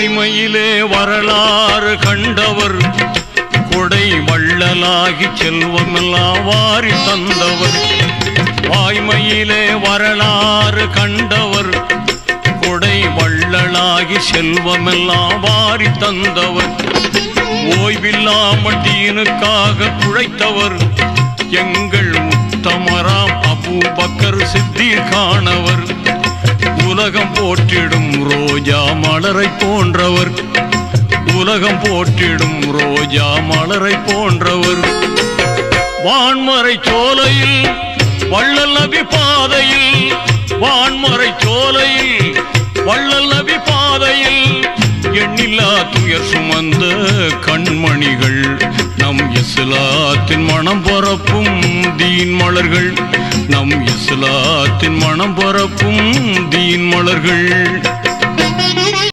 வாய்மையிலே வரலாறு கண்டவர், கொடை வள்ளலாகி செல்வமெல்லாம் வாரி தந்தவர். வாய்மையிலே வரலாறு கண்டவர், கொடை வள்ளலாகி செல்வமெல்லாம் வாரி தந்தவர். ஓய்வில்லாமல் தீனுக்காக உழைத்தவர், எங்கள் உத்தமராம் அபூபக்கர் சித்தீக் காணவர். உலகம் போற்றிடும் ரோஜா மலரை போன்றவர், உலகம் போற்றிடும் ரோஜா மலரை போன்றவர். வான்மறை சோலையில் வள்ளல் நபி பாதையில், வான்மறை சோலையில் வள்ளல் நபி பாதையில் எண்ணில்லா துயர் சுமந்த கண்மணிகள், நம் இஸ்லாத்தின் மனம் பரப்பும் தீன் மலர்கள், நம் இஸ்லாத்தின் மனம் பரப்பும் தீன் மலர்கள்.